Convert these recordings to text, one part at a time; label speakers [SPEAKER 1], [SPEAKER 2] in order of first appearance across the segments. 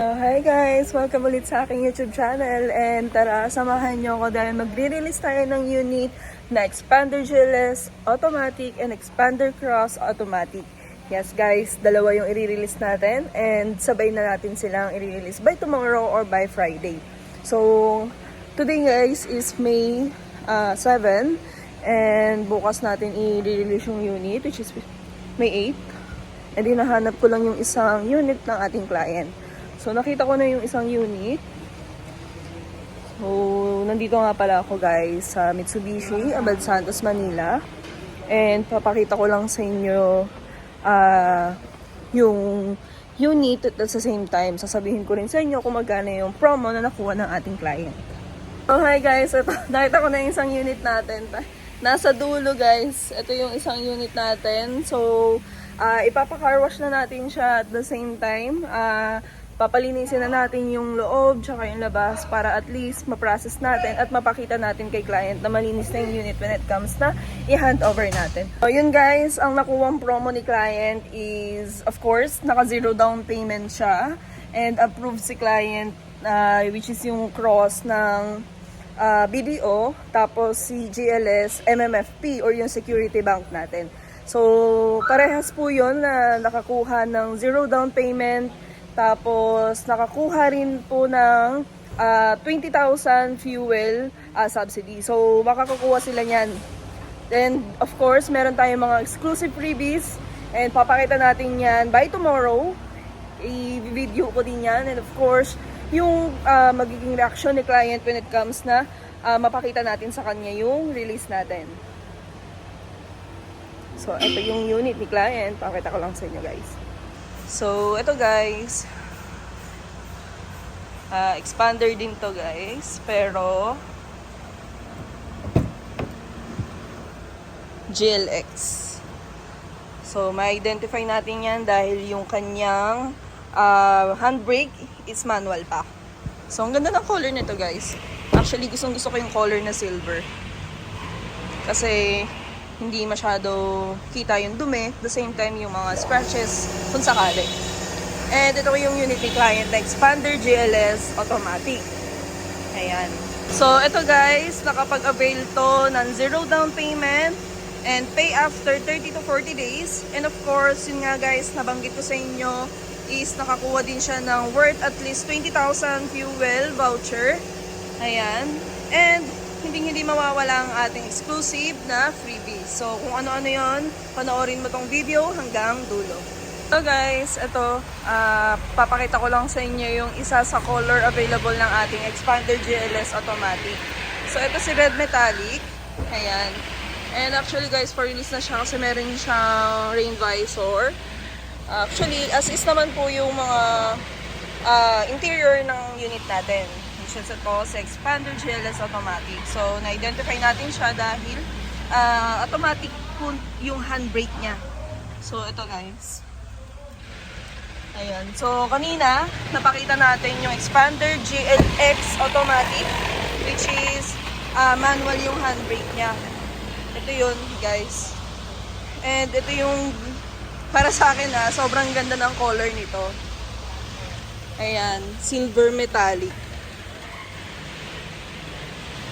[SPEAKER 1] Hi guys! Welcome ulit sa aking YouTube channel and tara, samahan nyo ako dahil magre-release tayo ng unit na Expander GLS Automatic and Expander Cross Automatic. Yes guys, dalawa yung i-release natin and sabay na natin silang i-release by tomorrow or by Friday. So, today guys is May 7 and bukas natin i-release yung unit which is May 8 and hinahanap ko lang yung isang unit ng ating client. So, nakita ko na yung isang unit. So, nandito nga pala ako guys sa Mitsubishi, Abad Santos, Manila. And papakita ko lang sa inyo yung unit at sa same time, sasabihin ko rin sa inyo kung magkano yung promo na nakuha ng ating client. So, hi guys. Ito, nakita ko na yung isang unit natin. Nasa dulo guys. Ito yung isang unit natin. So, ipapa-car wash na natin siya at the same time. Papalinisin na natin yung loob tsaka yung labas para at least ma-process natin at mapakita natin kay client na malinis na yung unit when it comes na i-hand over natin. So yun guys, ang nakuwang promo ni client is of course naka zero down payment siya and approved si client which is yung cross ng BDO tapos si GLS MMFP or yung security bank natin. So parehas po yun na nakakuha ng zero down payment. Tapos, nakakuha rin po ng 20,000 fuel subsidy. So, makakakuha sila niyan. Then, of course, meron tayong mga exclusive freebies. And papakita natin yan by tomorrow. I-video ko din yan. And of course, yung magiging reaction ni client when it comes na mapakita natin sa kanya yung release natin. So, ito yung unit ni client. Pakita ko lang sa inyo guys. So, ito guys, expander din to guys, pero GLX. So, ma-identify natin yan dahil yung kanyang handbrake is manual pa. So, ang ganda ng color nito guys. Actually, gusto ko yung color na silver. Kasi hindi masyado kita yung dumi, at the same time yung mga scratches kung sakali. And ito yung unit ni client na Expander GLS Automatic. Ayan. So ito guys, nakapag-avail to ng zero down payment and pay after 30 to 40 days. And of course, yun nga guys, nabanggit ko sa inyo is nakakuha din siya ng worth at least 20,000 fuel voucher. Ayan. And hindi mawawala ang ating exclusive na freebies. So, kung ano-ano yon, panoorin mo tong video hanggang dulo. So guys, ito, papakita ko lang sa inyo yung isa sa color available ng ating Expander GLS Automatic. So, ito si Red Metallic. Ayan. And actually guys, for release na siya kasi meron siyang rain visor. Actually, as is naman po yung mga interior ng unit natin. Ito sa Expander GLS Automatic. So, na-identify natin siya dahil automatic po yung handbrake niya. So, ito guys. Ayan. So, kanina, napakita natin yung Expander GLX Automatic which is manual yung handbrake niya. Ito yun guys. And ito yung para sa akin sobrang ganda ng color nito. Ayan. Silver metallic.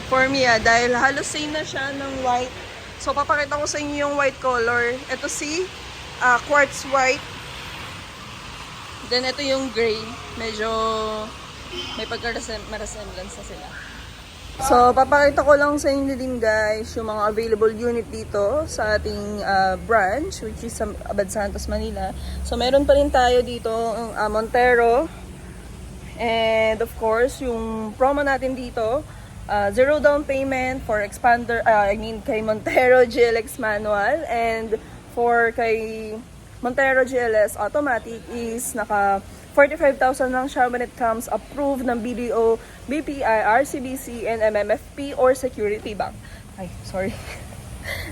[SPEAKER 1] For me, dahil halos same na siya ng white. So, papakita ko sa inyo yung white color. Ito si quartz white. Then, ito yung gray. Medyo may pagka-resemblance na sila. So, papakita ko lang sa inyo din guys yung mga available unit dito sa ating branch, which is sa Abad Santos, Manila. So, meron pa rin tayo dito Montero. And, of course, yung promo natin dito, zero down payment for Expander, kay Montero GLX manual, and for kay Montero GLS Automatic is naka 45,000 lang siya when it comes approved ng BDO, BPI, RCBC, and MMFP or Security Bank. Ay, sorry.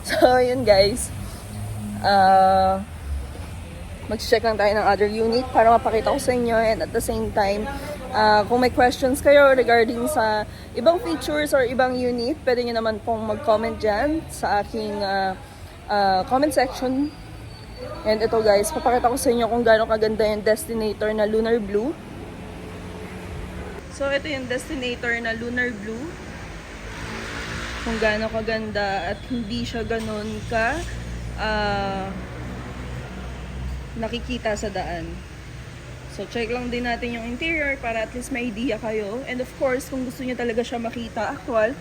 [SPEAKER 1] So, yun guys. Mag-check lang tayo ng other unit para mapakita ko sa inyo and at the same time, kung may questions kayo regarding sa ibang features or ibang unit, pwede nyo naman pong mag-comment dyan sa aking comment section. And ito guys, papakita ko sa inyo kung gaano kaganda yung Destinator na Lunar Blue. So, ito yung Destinator na Lunar Blue. Kung gaano kaganda at hindi siya ganun ka nakikita sa daan. So, check lang din natin yung interior para at least may idea kayo. And of course, kung gusto niyo talaga siya makita actual,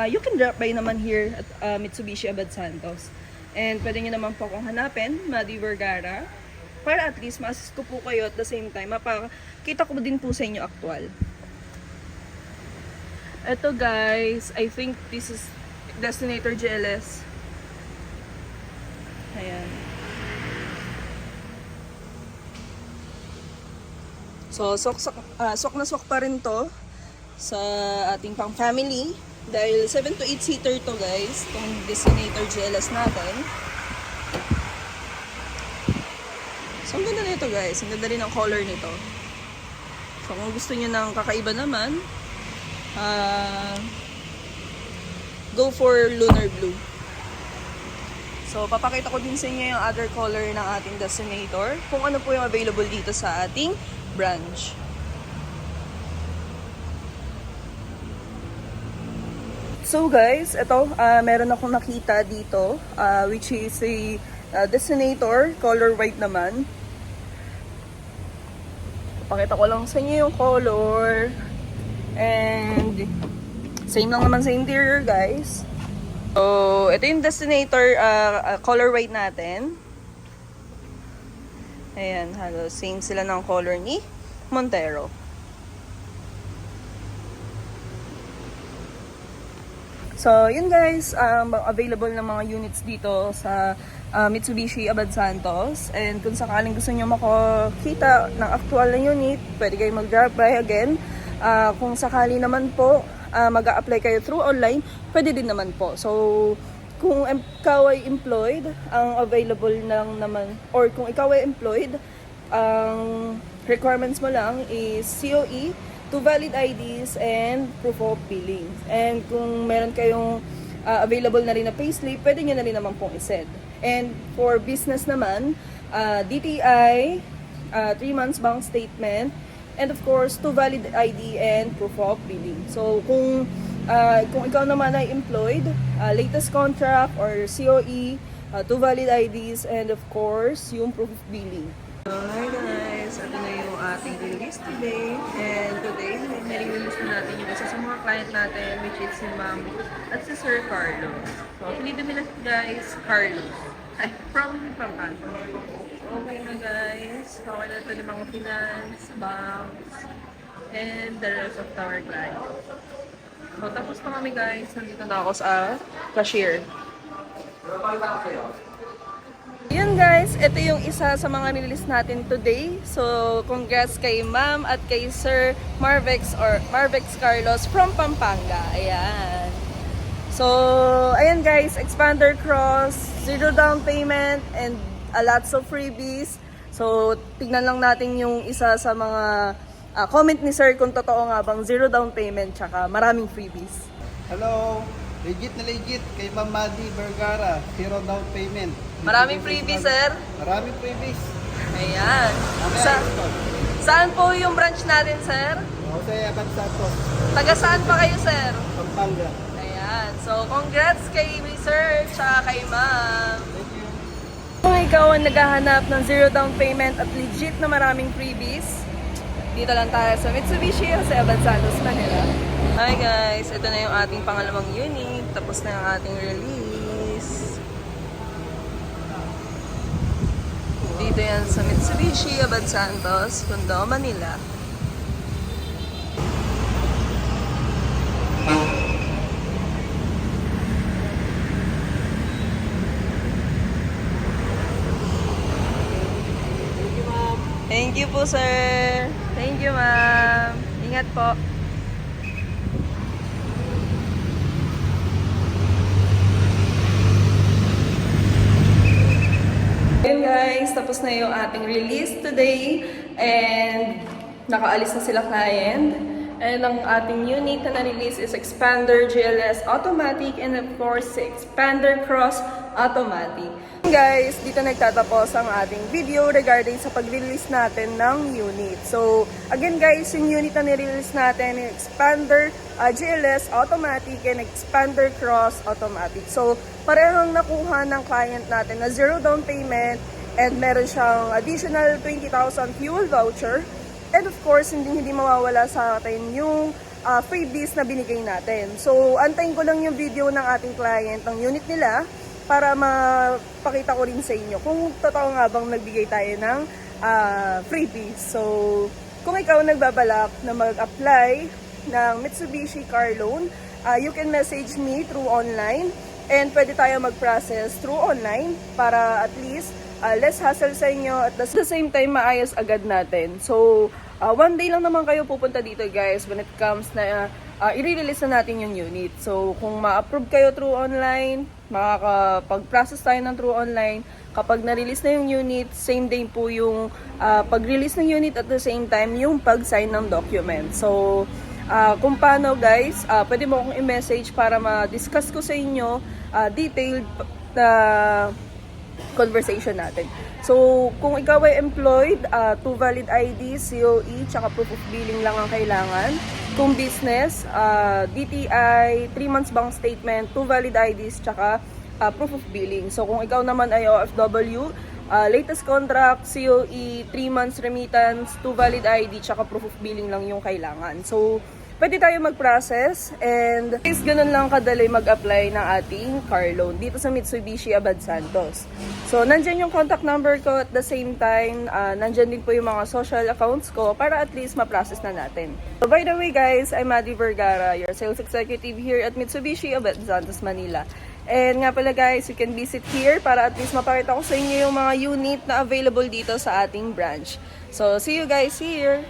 [SPEAKER 1] you can drop by naman here at Mitsubishi Abad Santos. And pwede niyo naman po akong hanapin, Madi Vergara, para at least ma-assist ko po kayo at the same time, mapakita ko din po sa inyo actual. Ito guys, I think this is Destinator GLS. Ayan. So, sok na sok pa rin to sa ating pang family. Dahil 7 to 8 seater to guys, itong Destinator GLS natin. So, ang ganda nito guys. Ang ganda rin ang color nito. So, kung gusto nyo ng kakaiba naman, go for Lunar Blue. So, papakita ko din sa inyo yung other color ng ating Destinator. Kung ano po yung available dito sa ating branch. So guys, ito, meron akong nakita dito, which is a Destinator, color white naman. Pakita ko lang sa inyo yung color. And same lang naman sa interior guys. So, ito yung Destinator color white natin. Ayan, halos same sila ng color ni Montero. So, yun guys, available ng mga units dito sa Mitsubishi Abad Santos. And kung sakaling gusto nyo makakita ng actual na unit, pwede kayo mag-drop by again. Kung sakali naman po, mag-a-apply kayo through online, pwede din naman po. So, kung ikaw ay employed, ang available lang naman, or kung ikaw ay employed, ang requirements mo lang is COE, 2 valid IDs, and proof of billing. And kung meron kayong available na rin na payslip, pwede nyo na rin naman pong isend. And for business naman, DTI, 3 months bank statement, and of course, 2 valid ID and proof of billing. So, kung ikaw naman ay employed, latest contract or COE, 2 valid IDs, and of course, yung proof of billing. So, hi guys! Ito na yung ating release today. And today, nare-release na natin yung isa sa mga client natin, which is si Ma'am at si Sir Carlos. So, apelido nila guys, Carlos. Ay, from Pampanga. Okay na guys. Okay na ito ng mga finance, banks, and the rest of our clients. So, tapos na kami guys. Nandito na ako sa cashier. Yun guys, ito yung isa sa mga release natin today. So, congrats kay Ma'am at kay Sir Marvex Carlos from Pampanga. Ayan. So, ayan guys, Expander Cross, 0 down payment, and a lots of freebies. So, tignan lang natin yung isa sa mga comment ni Sir kung totoo nga bang 0 down payment tsaka maraming freebies.
[SPEAKER 2] Hello! Legit na legit kay Ma'am Madi Vergara, 0 down payment.
[SPEAKER 1] Maraming freebies, Sir?
[SPEAKER 2] Maraming freebies.
[SPEAKER 1] Ayan. Saan po yung branch natin, Sir?
[SPEAKER 2] Jose Abad Santos,
[SPEAKER 1] Taga saan pa kayo, Sir?
[SPEAKER 2] Pampanga.
[SPEAKER 1] Ayan. So, congrats kay Sir tsaka kay Ma'am.
[SPEAKER 2] Thank you.
[SPEAKER 1] Kung ikaw ang naghahanap ng 0 down payment at legit na maraming freebies, dito lang tayo sa Mitsubishi Jose Abad Santos, Manila. Hi guys! Ito na yung ating pangalawang unit. Tapos na yung ating release. Dito yan sa Mitsubishi Abad Santos, Tondo, Manila. Thank you po, sir. Thank you, ma'am. Ingat po. Yun guys, tapos na yung ating release today. And nakaalis na sila client. And ang ating unit na na-release is Expander GLS Automatic and of course Expander Cross Automatic. Guys, dito nagtatapos ang ating video regarding sa pag-release natin ng unit. So, again guys, yung unit na nirelease natin, yung expander GLS automatic and expander cross automatic. So, parehong nakuha ng client natin na 0 down payment and meron siyang additional 20,000 fuel voucher. And of course, hindi mawawala sa atin yung freebies na binigay natin. So, antayin ko lang yung video ng ating client ng unit nila para mapakita ko rin sa inyo kung totoo nga bang nagbigay tayo ng freebies. So, kung ikaw nagbabalak na mag-apply ng Mitsubishi car loan, you can message me through online and pwede tayo mag-process through online para at least less hassle sa inyo at the same time maayos agad natin. So, one day lang naman kayo pupunta dito guys when it comes na i-release na natin yung unit. So, kung ma-approve kayo through online, makakapag-process tayo ng through online. Kapag na-release na yung unit, same day po yung pag-release ng unit at the same time yung pag-sign ng document. So, kung paano guys, pwede mo akong i-message para ma-discuss ko sa inyo detailed conversation natin. So, kung ikaw ay employed, 2 valid ID, COE, tsaka proof of billing lang ang kailangan. Kung business, DTI, 3 months bank statement, 2 valid IDs, tsaka proof of billing. So, kung ikaw naman ay OFW, latest contract, COE, 3 months remittance, 2 valid ID, tsaka proof of billing lang yung kailangan. So, pwede tayo mag-process and is ganun lang kadali mag-apply ng ating car loan dito sa Mitsubishi Abad Santos. So, nandyan yung contact number ko at the same time, nandyan din po yung mga social accounts ko para at least ma-process na natin. So, by the way guys, I'm Maddie Vergara, your sales executive here at Mitsubishi Abad Santos, Manila. And nga pala guys, you can visit here para at least mapakita ko sa inyo yung mga unit na available dito sa ating branch. So, see you guys here!